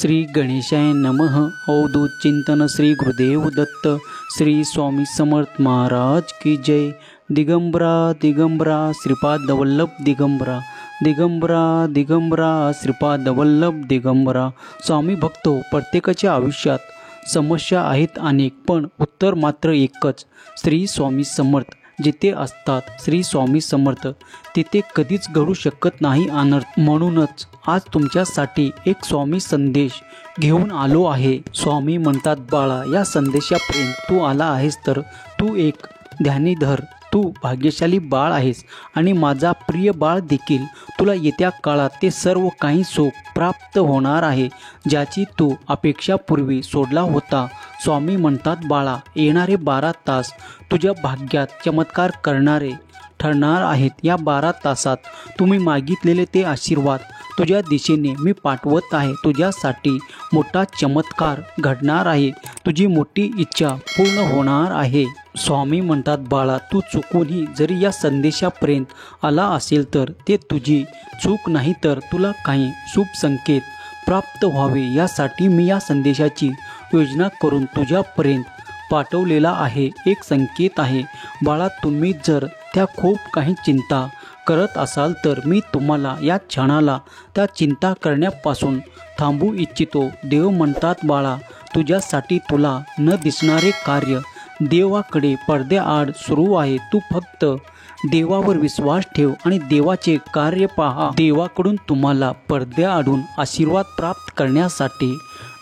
श्री गणेशाय नमः. अवधूत चिंतन श्री गुरुदेव दत्त. श्री स्वामी समर्थ महाराज की जय. दिगंबरा दिगंबरा श्रीपाद वल्लभ दिगंबरा, दिगंबरा दिगंबरा श्रीपाद वल्लभ दिगंबरा. स्वामी भक्तो, प्रत्येकाच्या आयुष्यात समस्या आहेत अनेक, पण उत्तर मात्र एकच, श्री स्वामी समर्थ. जिथे असतात श्री स्वामी समर्थ, तिथे कधीच घडू शकत नाही अनर्थ. म्हणूनच आज तुमच्यासाठी एक स्वामी संदेश घेऊन आलो आहे. स्वामी म्हणतात, बाळा, या संदेशापर्यंत तू आला आहेस तर तू एक ध्यानी धर. तू भाग्यशाली बाळ आहेस आणि माझा प्रिय बाळ देखील. तुला येत्या काळात ते सर्व काही सुख प्राप्त होणार आहे, ज्याची तू अपेक्षापूर्वी सोडला होता. स्वामी म्हणतात, बाळा, येणारे 12 तास तुझ्या भाग्यात चमत्कार करणारे ठरणार आहेत. या 12 तासात तुम्ही मागितलेले ते आशीर्वाद तुझ्या दिशेने मी पाठवत आहे. तुझ्यासाठी मोठा चमत्कार घडणार आहे. तुझी मोठी इच्छा पूर्ण होणार आहे. स्वामी म्हणतात, बाळा, तू चुकूनही जरी या संदेशापर्यंत आला असेल तर ते तुझी चूक नाही, तर तुला काही शुभ संकेत प्राप्त व्हावे यासाठी मी या संदेशाची योजना करून तुझ्यापर्यंत पाठवलेला आहे. एक संकेत आहे बाळा, तुम्ही जर त्या खूप काही चिंता करत असाल तर मी तुम्हाला या क्षणाला त्या चिंता करण्यापासून थांबवू इच्छितो. देव म्हणतात, बाळा, तुझ्यासाठी तुला न दिसणारे कार्य देवाकडे पडद्याआड सुरू आहे. तू फक्त देवावर विश्वास ठेव आणि देवाचे कार्य पहा. देवाकडून तुम्हाला पडद्याआडून आशीर्वाद प्राप्त करण्यासाठी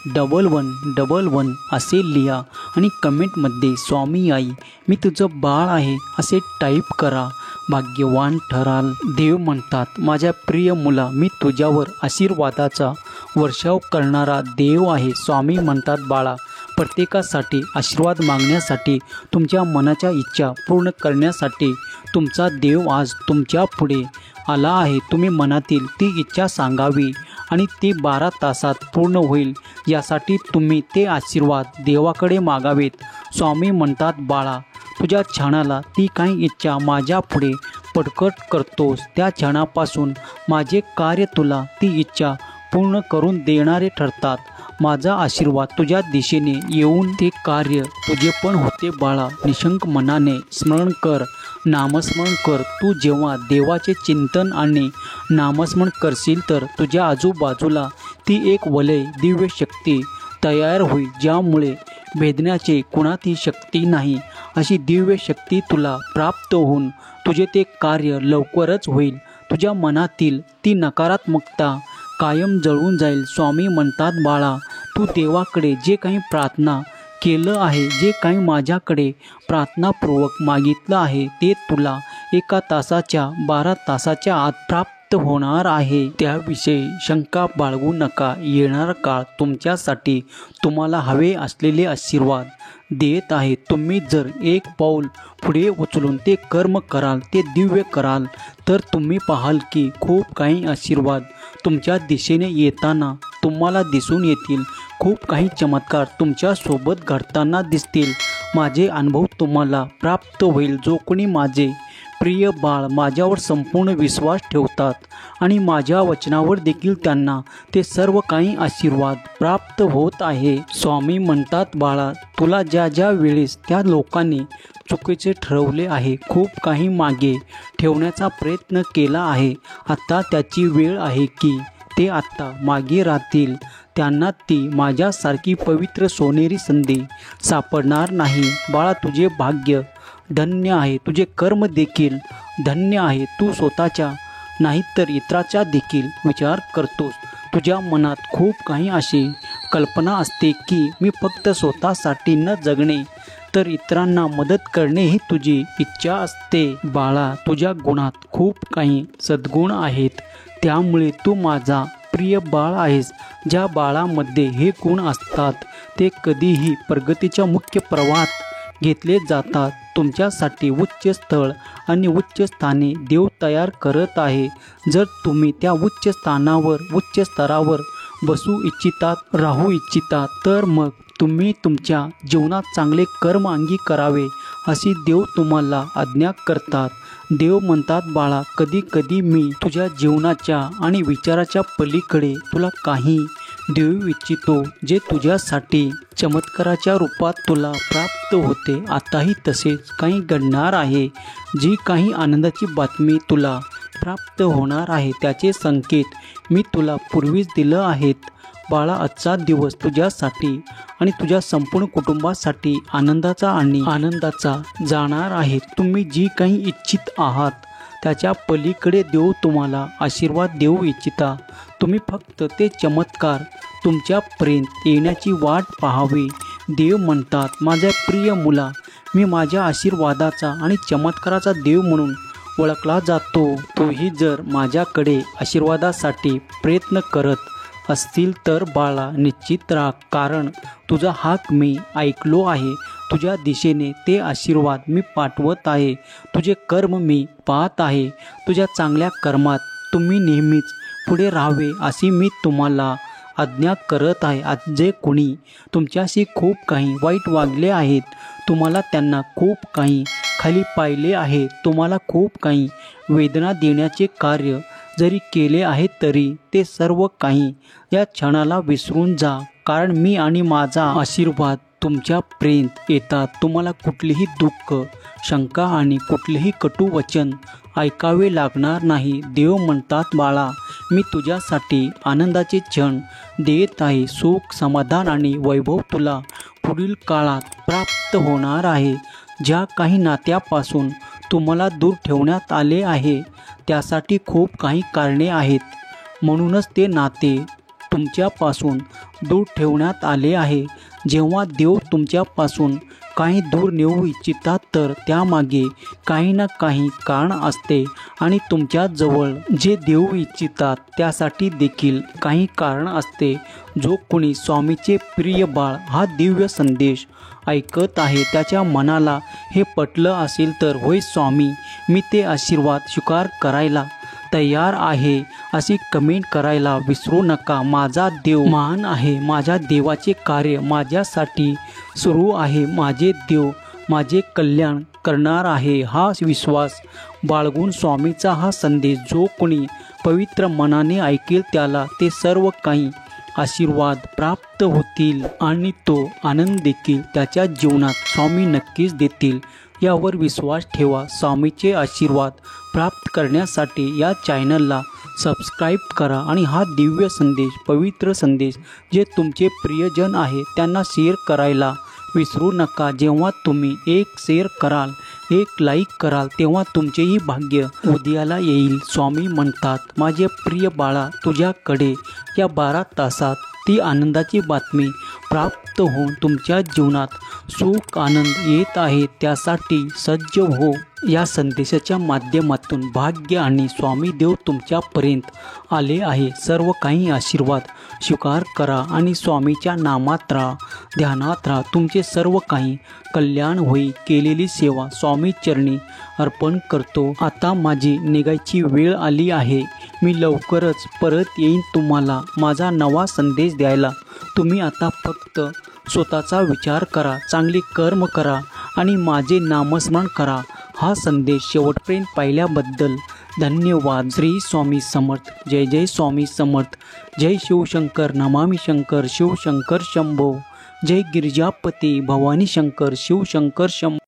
1111 असे लिहा आणि कमेंटमध्ये स्वामी आई, मी तुझं बाळ आहे असे टाईप करा. भाग्यवान ठराल. देव म्हणतात, माझ्या प्रिय मुला, मी तुझ्यावर आशीर्वादाचा वर्षाव करणारा देव आहे. स्वामी म्हणतात, बाळा, प्रत्येकासाठी आशीर्वाद मागण्यासाठी, तुमच्या मनाच्या इच्छा पूर्ण करण्यासाठी तुमचा देव आज तुमच्या पुढे आला आहे. तुम्ही मनातील ती इच्छा सांगावी आणि ती 12 तासात पूर्ण होईल यासाठी तुम्ही ते आशीर्वाद देवाकडे मागावेत. स्वामी म्हणतात, बाळा, तुझ्या क्षणाला ती काही इच्छा माझ्या पुढे प्रकट करतोस, त्या क्षणापासून माझे कार्य तुला ती इच्छा पूर्ण करून देणारे ठरतात. माझा आशीर्वाद तुझ्या दिशेने येऊन ते कार्य तुझे पण होते. बाळा, निशंक मनाने स्मरण कर, नामस्मरण कर. तू जेव्हा देवाचे चिंतन आणि नामस्मरण करशील तर तुझ्या आजूबाजूला ती एक वलय दिव्य शक्ती तयार होईल, ज्यामुळे भेदण्याचे कुणातही शक्ती नाही. अशी दिव्य शक्ती तुला प्राप्त होऊन तुझे ते कार्य लवकरच होईल. तुझ्या मनातील ती नकारात्मकता कायम जळून जाईल. स्वामी म्हणतात, बाळा, तू देवाकडे जे काही प्रार्थना केलं आहे, जे काही माझ्याकडे प्रार्थनापूर्वक मागितलं आहे, ते तुला 1 तासाच्या 12 तासाच्या आत प्राप्त होणार आहे. त्याविषयी शंका बाळगू नका. येणारा काळ तुमच्यासाठी तुम्हाला हवे असलेले आशीर्वाद देत आहे. तुम्ही जर एक पाऊल पुढे उचलून ते कर्म कराल, ते दिव्य कराल, तर तुम्ही पाहाल की खूप काही आशीर्वाद तुमच्या दिशेने येताना तुम्हाला दिसून येतील. खूप काही चमत्कार तुमच्यासोबत घडताना दिसतील. माझे अनुभव तुम्हाला प्राप्त होईल. जो कोणी माझे प्रिय बाळ माझ्यावर संपूर्ण विश्वास ठेवतात आणि माझ्या वचनावर देखील त्यांना ते सर्व काही आशीर्वाद प्राप्त होत आहे. स्वामी म्हणतात, बाळा, तुला ज्या ज्या वेळेस त्या लोकांनी चुकीचे ठरवले आहे, खूप काही मागे ठेवण्याचा प्रयत्न केला आहे, आता त्याची वेळ आहे की ते आत्ता मागे राहतील. त्यांना ती माझ्यासारखी पवित्र सोनेरी संधी सापडणार नाही. बाळा, तुझे भाग्य धन्य आहे. तुझे कर्म देखील धन्य आहे. तू स्वतःच्या नाही तर इतराचा देखील विचार करतोस. तुझ्या मनात खूप काही अशी कल्पना असते की मी फक्त स्वतःसाठी न जगणे तर इतरांना मदत करणे ही तुझी इच्छा असते. बाळा, तुझ्या गुणात खूप काही सद्गुण आहेत, त्यामुळे तू माझा प्रिय बाळ आहेस. ज्या बाळामध्ये हे गुण असतात ते कधीही प्रगतीच्या मुख्य प्रवाहात घेतले जातात. तुमच्यासाठी उच्च स्थळ आणि उच्च स्थाने देव तयार करत आहे. जर तुम्ही त्या उच्च स्थानावर, उच्च स्तरावर बसू इच्छितात, राहू इच्छितात, तर मग तुम्ही तुमच्या जीवनात चांगले कर्म अंगी करावे अशी देव तुम्हाला आज्ञा करतात. देव म्हणतात, बाळा, कधी कधी मी तुझ्या जीवनाच्या आणि विचाराच्या पलीकडे तुला काही देऊ इच्छितो, जे तुझ्यासाठी चमत्काराच्या रूपात तुला प्राप्त होते. आताही तसेच काही घडणार आहे. जी काही आनंदाची बातमी तुला प्राप्त होणार आहे त्याचे संकेत मी तुला पूर्वीच दिलं आहेत. बाळा, आजचा दिवस तुझ्यासाठी आणि तुझ्या संपूर्ण कुटुंबासाठी आनंदाचा जाणार आहे. तुम्ही जी काही इच्छित आहात त्याच्या पलीकडे देव तुम्हाला आशीर्वाद देऊ इच्छिता. तुम्ही फक्त ते चमत्कार तुमच्यापर्यंत येण्याची वाट पाहावी. देव म्हणतात, माझ्या प्रिय मुला, मी माझ्या आशीर्वादाचा आणि चमत्काराचा देव म्हणून ओळखला जातो. तूही जर माझ्याकडे आशीर्वादासाठी प्रयत्न करत असतील तर बाळा, निश्चित राहा, कारण तुझा हाक मी ऐकलो आहे. तुझ्या दिशेने ते आशीर्वाद मी पाठवत आहे. तुझे कर्म मी पाहत आहे. तुझ्या चांगल्या कर्मात तुम्ही नेहमीच पुढे राहावे अशी मी तुम्हाला आज्ञा करत आहे. आज जे कोणी तुमच्याशी खूप काही वाईट वागले आहेत, तुम्हाला त्यांना खूप काही खाली पाहिले आहे, तुम्हाला खूप काही वेदना देण्याचे कार्य जरी केले आहे, तरी ते सर्व काही या क्षणाला विसरून जा, कारण मी आणि माझा आशीर्वाद तुमच्यापर्यंत येतात. तुम्हाला कुठलेही दुःख, शंका आणि कुठलेही कटू वचन ऐकावे लागणार नाही. देव म्हणतात, बाळा, मी तुझ्यासाठी आनंदाचे क्षण देत आहे. सुख, समाधान आणि वैभव तुला पुढील काळात प्राप्त होणार आहे. ज्या काही नात्यापासून तुम्हाला दूर ठेवण्यात आले आहे त्यासाठी खूप काही कारणे आहेत. म्हणूनच ते नाते तुमच्यापासून दूर ठेवण्यात आले आहे. जेव्हा देव तुमच्यापासून काही दूर नेऊ इच्छितात तर त्यामागे काही ना काही कारण असते आणि तुमच्याजवळ जे देऊ इच्छितात त्यासाठी देखील काही कारण असते. जो कोणी स्वामीचे प्रिय बाळ हा दिव्य संदेश ऐकत आहे त्याच्या मनाला हे पटलं असेल तर, होय स्वामी, मी ते आशीर्वाद स्वीकार करायला तयार आहे अशी कमेंट करायला विसरू नका. माझा देव महान आहे. माझ्या देवाचे कार्य माझ्यासाठी सुरू आहे. माझे देव माझे कल्याण करणार आहे. हा विश्वास बाळगून स्वामीचा हा संदेश जो कोणी पवित्र मनाने ऐकेल त्याला ते सर्व काही आशीर्वाद प्राप्त होतील आणि तो आनंद देखील त्याच्या जीवनात स्वामी नक्कीच देतील. यावर विश्वास ठेवा. स्वामीचे आशीर्वाद प्राप्त करण्यासाठी या चॅनलला सबस्क्राईब करा आणि हा दिव्य संदेश, पवित्र संदेश जे तुमचे प्रियजन आहे त्यांना शेअर करायला विसरू नका. जेव्हा तुम्ही एक शेअर कराल, एक लाईक कराल, तेव्हा तुमचेही भाग्य उदयाला येईल. स्वामी म्हणतात, माझे प्रिय बाळा, तुझ्याकडे या 12 तासात ती आनंदाची बातमी प्राप्त होऊन तुमच्या जीवनात सुख, आनंद येत आहे. त्यासाठी सज्ज हो. या संदेशाच्या माध्यमातून भाग्य आणि स्वामी देव तुमच्यापर्यंत आले आहे. सर्व काही आशीर्वाद स्वीकार करा आणि स्वामीच्या नामात राहा, ध्यानात राहा. तुमचे सर्व काही कल्याण होईल. केलेली सेवा स्वामी चरणी अर्पण करतो. आता माझी निघायची वेळ आली आहे. मी लवकरच परत येईन तुम्हाला माझा नवा संदेश द्यायला. तुम्ही आता फक्त स्वतःचा विचार करा, चांगले कर्म करा आणि माझे नामस्मरण करा. हा संदेश शेवटपर्यंत पाहिल्याबद्दल धन्यवाद. श्री स्वामी समर्थ. जय जय स्वामी समर्थ. जय शिवशंकर. नमामि शंकर. शिवशंकर शंभो. जय गिरिजापती भवानी शंकर. शिवशंकर शंभो.